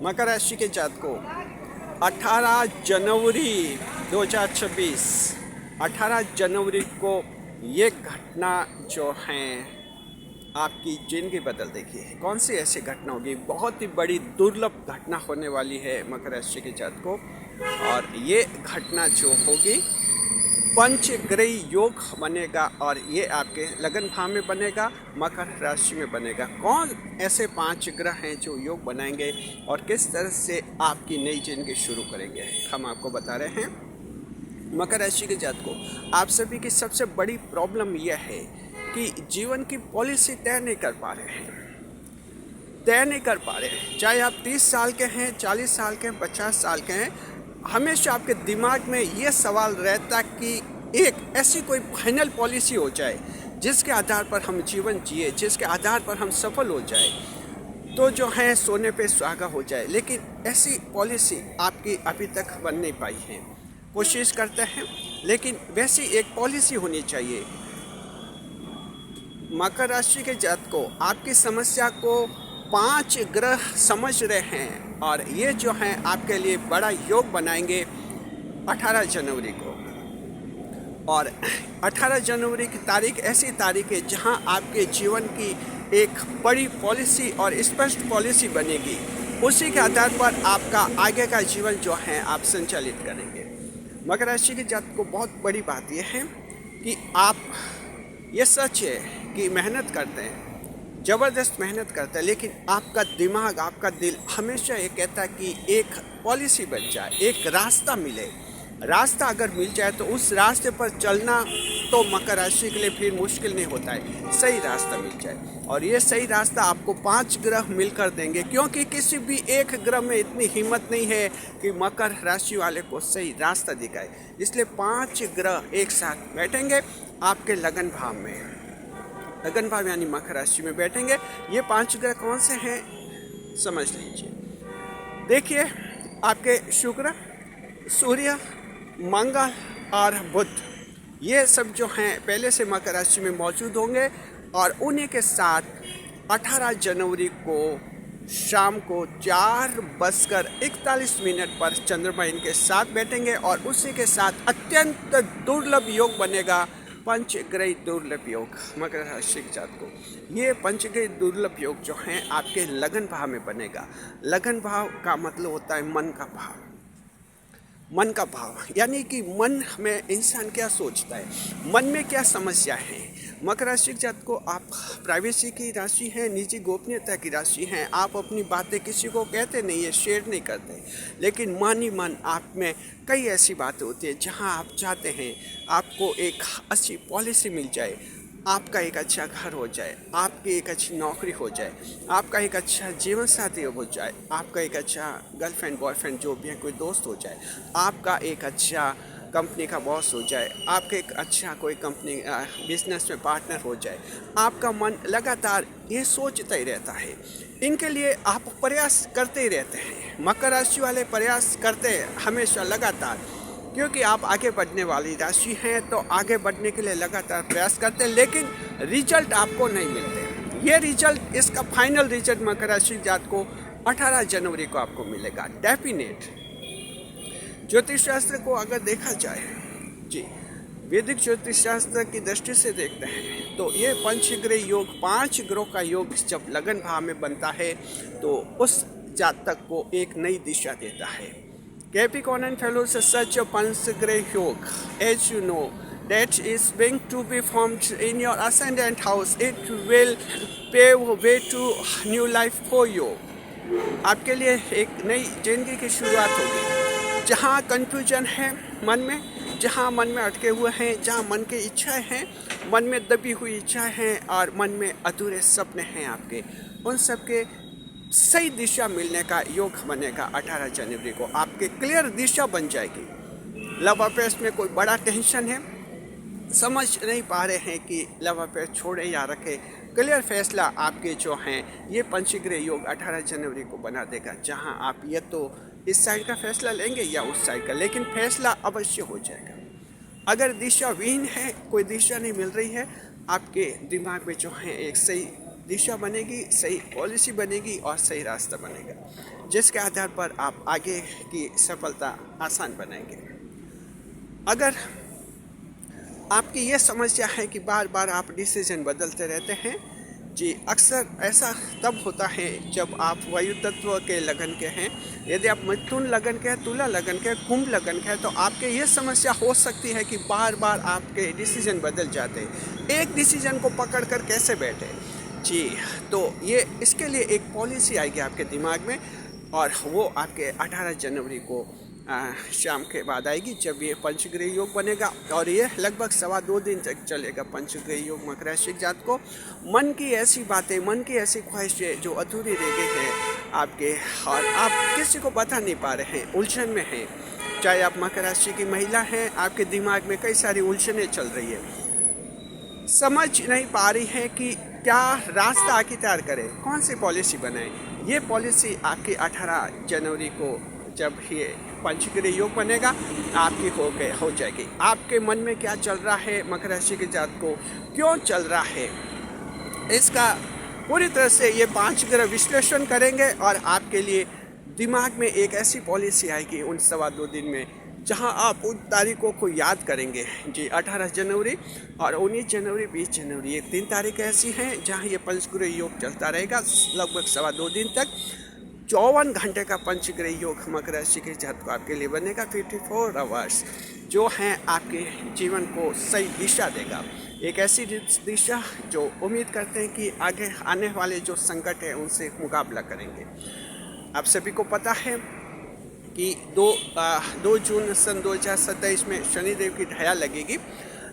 मकर राशि के जातकों 18 जनवरी 2026 18 जनवरी को ये घटना जो है आपकी जिंदगी बदल देगी। कौन सी ऐसी घटना होगी? बहुत ही बड़ी दुर्लभ घटना होने वाली है मकर राशि के जातकों। और ये घटना जो होगी पंचग्रही योग बनेगा और ये आपके लगन भाव में बनेगा, मकर राशि में बनेगा। कौन ऐसे 5 ग्रह हैं जो योग बनाएंगे और किस तरह से आपकी नई जिंदगी शुरू करेंगे, हम आपको बता रहे हैं। मकर राशि के जातकों, आप सभी की सबसे बड़ी प्रॉब्लम यह है कि जीवन की पॉलिसी तय नहीं कर पा रहे हैं। चाहे आप 30 साल के हैं, 40 साल के हैं, 50 साल के हैं, हमेशा आपके दिमाग में ये सवाल रहता कि एक ऐसी कोई फाइनल पॉलिसी हो जाए जिसके आधार पर हम जीवन जिए, जिसके आधार पर हम सफल हो जाए, तो जो है सोने पे सुहागा हो जाए। लेकिन ऐसी पॉलिसी आपकी अभी तक बन नहीं पाई है। कोशिश करते हैं, लेकिन वैसी एक पॉलिसी होनी चाहिए। मकर राशि के जातकों, आपकी समस्या को 5 ग्रह समझ रहे हैं और ये जो है आपके लिए बड़ा योग बनाएंगे 18 जनवरी को। और 18 जनवरी की तारीख ऐसी तारीख है जहां आपके जीवन की एक बड़ी पॉलिसी और स्पष्ट पॉलिसी बनेगी। उसी के आधार पर आपका आगे का जीवन जो है आप संचालित करेंगे। मकर राशि के जातकों को बहुत बड़ी बात यह है कि आप, ये सच है कि मेहनत करते हैं, ज़बरदस्त मेहनत करता है, लेकिन आपका दिमाग, आपका दिल हमेशा ये कहता है कि एक पॉलिसी बन जाए, एक रास्ता मिले। रास्ता अगर मिल जाए तो उस रास्ते पर चलना तो मकर राशि के लिए फिर मुश्किल नहीं होता है। सही रास्ता मिल जाए और ये सही रास्ता आपको 5 ग्रह मिलकर देंगे, क्योंकि किसी भी एक ग्रह में इतनी हिम्मत नहीं है कि मकर राशि वाले को सही रास्ता दिखाए। इसलिए 5 ग्रह एक साथ बैठेंगे आपके लगन भाव में। लगन भाव यानी मकर राशि में बैठेंगे। ये 5 ग्रह कौन से हैं समझ लीजिए। देखिए, आपके शुक्र, सूर्य, मंगल और बुध, ये सब जो हैं पहले से मकर राशि में मौजूद होंगे और उन्हीं के साथ 18 जनवरी को शाम को 4:41 पर चंद्रमा इनके साथ बैठेंगे और उसी के साथ अत्यंत दुर्लभ योग बनेगा, पंचग्रही दुर्लभ योग। मकर राशि के जातकों को ये पंचग्रही दुर्लभ योग जो हैं आपके लगन भाव में बनेगा। लगन भाव का मतलब होता है मन का भाव। मन का भाव यानी कि मन में इंसान क्या सोचता है, मन में क्या समस्या है। मकर राशि के जातकों को आप प्राइवेसी की राशि हैं, निजी गोपनीयता की राशि हैं। आप अपनी बातें किसी को कहते नहीं है, शेयर नहीं करते, लेकिन मन ही मन आप में कई ऐसी बातें होती है जहां आप चाहते हैं आपको एक अच्छी पॉलिसी मिल जाए, आपका एक अच्छा घर हो जाए, आपकी एक अच्छी नौकरी हो जाए, आपका एक अच्छा जीवन साथी हो जाए, आपका एक अच्छा गर्लफ्रेंड बॉयफ्रेंड जो भी है कोई दोस्त हो जाए, आपका एक अच्छा कंपनी का बॉस हो जाए, आपके एक अच्छा कोई कंपनी बिजनेस में पार्टनर हो जाए। आपका मन लगातार ये सोचता ही रहता है। इनके लिए आप प्रयास करते ही रहते हैं। मकर राशि वाले प्रयास करते हैं हमेशा लगातार, क्योंकि आप आगे बढ़ने वाली राशि हैं, तो आगे बढ़ने के लिए लगातार प्रयास करते हैं, लेकिन रिजल्ट आपको नहीं मिलते। ये रिजल्ट, इसका फाइनल रिजल्ट मकर राशि जात को 18 जनवरी को आपको मिलेगा डेफिनेट। ज्योतिष शास्त्र को अगर देखा जाए जी, वैदिक ज्योतिष शास्त्र की दृष्टि से देखते हैं तो ये पंचग्रह योग, 5 ग्रहों का योग जब लगन भाव में बनता है तो उस जातक को एक नई दिशा देता है। Capricorn fellows such a Panchgrah Yoga, as you know, that is going to be formed in your ascendant house. It will pave way to new life for you. आपके लिए एक नई जिंदगी की शुरुआत होगी। जहाँ कन्फ्यूजन है मन में, जहाँ मन में अटके हुए हैं, जहाँ मन की इच्छाएं हैं, मन में दबी हुई इच्छाएं हैं और मन में अधूरे सपने हैं आपके, उन सब के सही दिशा मिलने का योग बनेगा 18 जनवरी को। आपके क्लियर दिशा बन जाएगी। लव अफेयर्स में कोई बड़ा टेंशन है, समझ नहीं पा रहे हैं कि लव अफेयर छोड़े या रखे, क्लियर फैसला आपके जो हैं ये पंचग्रह योग 18 जनवरी को बना देगा, जहां आप ये तो इस साइड का फैसला लेंगे या उस साइड का, लेकिन फैसला अवश्य हो जाएगा। अगर दिशा विहीन है, कोई दिशा नहीं मिल रही है, आपके दिमाग में जो है एक सही दिशा बनेगी, सही पॉलिसी बनेगी और सही रास्ता बनेगा, जिसके आधार पर आप आगे की सफलता आसान बनाएंगे। अगर आपकी ये समस्या है कि बार बार आप डिसीजन बदलते रहते हैं, जी अक्सर ऐसा तब होता है जब आप वायु तत्व के लगन के हैं। यदि आप मिथुन लगन के हैं, तुला लगन के हैं, कुंभ लगन के हैं, तो आपके ये समस्या हो सकती है कि बार बार आपके डिसीजन बदल जाते हैं। एक डिसीजन को पकड़ कर कैसे बैठे जी। तो ये इसके लिए एक पॉलिसी आएगी आपके दिमाग में, और वो आपके 18 जनवरी को शाम के बाद आएगी, जब ये पंचग्रह योग बनेगा। और ये लगभग 2.25 दिन तक चलेगा पंचग्रह योग मकर राशि जात को। मन की ऐसी बातें, मन की ऐसी ख्वाहिशें जो अधूरी रह गई हैं आपके, और आप किसी को बता नहीं पा रहे हैं, उलझन में हैं। चाहे आप मकर राशि की महिला हैं, आपके दिमाग में कई सारी उलझनें चल रही है, समझ नहीं पा रही है कि क्या रास्ता आखिरकार करें, कौन सी पॉलिसी बनाएं। ये पॉलिसी आपकी 18 जनवरी को जब ये पंचग्रह योग बनेगा आपकी हो जाएगी। आपके मन में क्या चल रहा है, मकर राशि के जात को क्यों चल रहा है, इसका पूरी तरह से ये 5 ग्रह विश्लेषण करेंगे, और आपके लिए दिमाग में एक ऐसी पॉलिसी आएगी उन 2.25 दिन में, जहां आप उन तारीखों को याद करेंगे जी। 18 जनवरी और 19 जनवरी, 20 जनवरी, ये 3 तारीख ऐसी हैं जहां ये पंचग्रह योग चलता रहेगा लगभग 2.25 दिन तक। 54 घंटे का पंचग्रह योग मकर राशि के जात को आपके लिए बनेगा। 54 आवर्स जो हैं आपके जीवन को सही दिशा देगा, एक ऐसी दिशा जो उम्मीद करते हैं कि आगे आने वाले जो संकट है उनसे मुकाबला करेंगे। आप सभी को पता है कि 2 जून सन 2027 में शनिदेव की ढया लगेगी।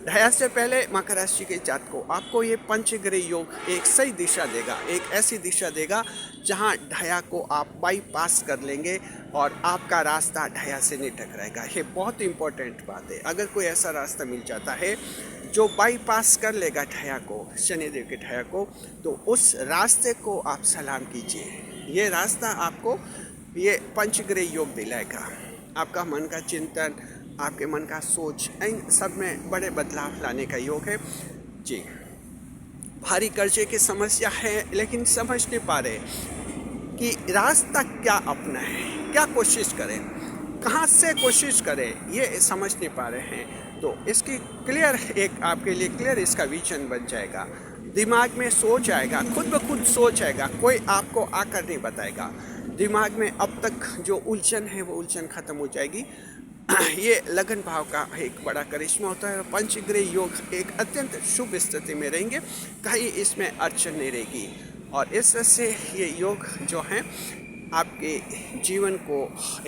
ढया से पहले मकर राशि के जात को आपको ये पंचग्रह योग एक सही दिशा देगा, एक ऐसी दिशा देगा जहां ढया को आप बाईपास कर लेंगे और आपका रास्ता ढया से नहीं टकराएगा। ये बहुत इंपॉर्टेंट बात है। अगर कोई ऐसा रास्ता मिल जाता है जो बाईपास कर लेगा ढया को, शनिदेव के ढया को, तो उस रास्ते को आप सलाम कीजिए। ये रास्ता आपको ये पंचग्रह योग दिलाएगा। आपका मन का चिंतन, आपके मन का सोच, इन सब में बड़े बदलाव लाने का योग है जी। भारी कर्जे की समस्या है, लेकिन समझ नहीं पा रहे कि रास्ता क्या अपना है, क्या कोशिश करें, कहाँ से कोशिश करें, ये समझ नहीं पा रहे हैं। तो इसकी क्लियर एक आपके लिए क्लियर इसका विजन बन जाएगा। दिमाग में सोच आएगा, खुद ब खुद सोच आएगा, कोई आपको आकर नहीं बताएगा। दिमाग में अब तक जो उलझन है वो उलझन खत्म हो जाएगी। ये लगन भाव का एक बड़ा करिश्मा होता है। पंचग्रह योग एक अत्यंत शुभ स्थिति में रहेंगे, कहीं इसमें अड़चन नहीं रहेगी। और इस तरह से ये योग जो है आपके जीवन को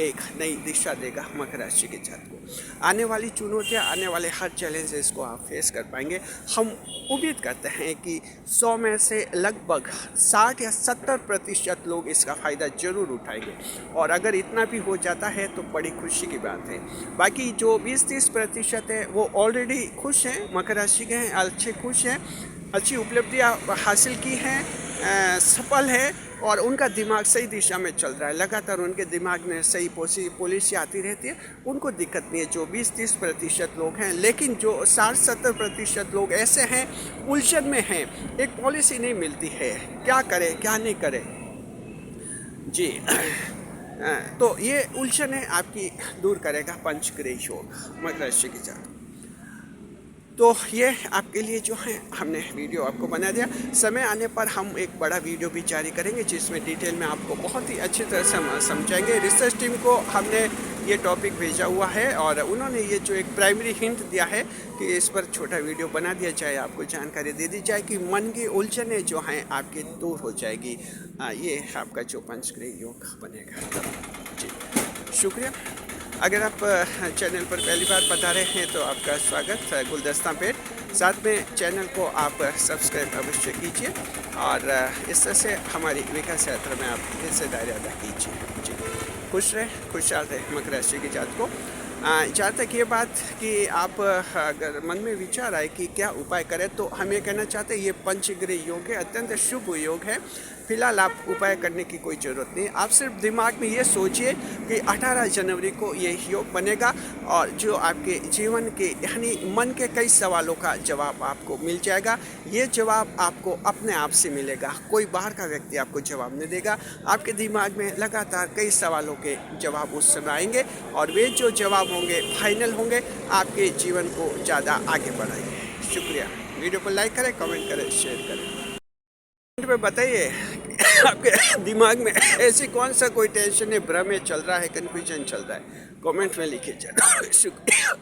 एक नई दिशा देगा मकर राशि के जात को। आने वाली चुनौतियाँ, आने वाले हर चैलेंजेस को आप फेस कर पाएंगे। हम उम्मीद करते हैं कि 100 में से लगभग 60 या 70% लोग इसका फ़ायदा ज़रूर उठाएंगे, और अगर इतना भी हो जाता है तो बड़ी खुशी की बात है। बाकी जो 20-30% है वो ऑलरेडी खुश हैं, मकर राशि के हैं, अच्छे खुश हैं, अच्छी उपलब्धियाँ हासिल की हैं, सफल है, और उनका दिमाग सही दिशा में चल रहा है। लगातार उनके दिमाग में सही पॉलिसी आती रहती है, उनको दिक्कत नहीं है। जो 20-30% लोग हैं, लेकिन जो 60-70% लोग ऐसे हैं उलझन में हैं, एक पॉलिसी नहीं मिलती है, क्या करें क्या नहीं करें जी। तो ये उलझन है आपकी दूर करेगा पंचग्रह योग मकर राशि के साथ। तो ये आपके लिए जो है हमने वीडियो आपको बना दिया। समय आने पर हम एक बड़ा वीडियो भी जारी करेंगे जिसमें डिटेल में आपको बहुत ही अच्छी तरह से समझाएंगे। रिसर्च टीम को हमने ये टॉपिक भेजा हुआ है और उन्होंने ये जो एक प्राइमरी हिंट दिया है कि इस पर छोटा वीडियो बना दिया जाए, आपको जानकारी दे दी जाए कि मन की उलझनें जो हैं आपकी दूर हो जाएगी। ये आपका जो पंचग्रह योग बनेगा जी। शुक्रिया। अगर आप चैनल पर पहली बार पधारे हैं तो आपका स्वागत। गुलदस्ता पेट, साथ में चैनल को आप सब्सक्राइब अवश्य कीजिए और इस तरह से हमारी विकास यात्रा में आप हिस्सेदारी अदा कीजिए जी। खुश रहे, खुशहाल रहे मकर राशि की जात को। जहाँ तक ये बात कि आप अगर मन में विचार आए कि क्या उपाय करें, तो हम ये कहना चाहते हैं ये पंचग्रह योग है, अत्यंत शुभ योग है। फिलहाल आप उपाय करने की कोई ज़रूरत नहीं। आप सिर्फ दिमाग में ये सोचिए कि 18 जनवरी को ये योग बनेगा और जो आपके जीवन के यानी मन के कई सवालों का जवाब आपको मिल जाएगा। ये जवाब आपको अपने आप से मिलेगा, कोई बाहर का व्यक्ति आपको जवाब नहीं देगा। आपके दिमाग में लगातार कई सवालों के जवाब उस समय आएंगे और वे जो जवाब होंगे फाइनल होंगे, आपके जीवन को ज़्यादा आगे बढ़ाएंगे। शुक्रिया। वीडियो को लाइक करें, कमेंट करें, शेयर करें। कमेंट में बताइए आपके दिमाग में ऐसी कौन सा कोई टेंशन है, भ्रम है, चल रहा है, कन्फ्यूजन चल रहा है, कमेंट में लिखिए। शुक्रिया।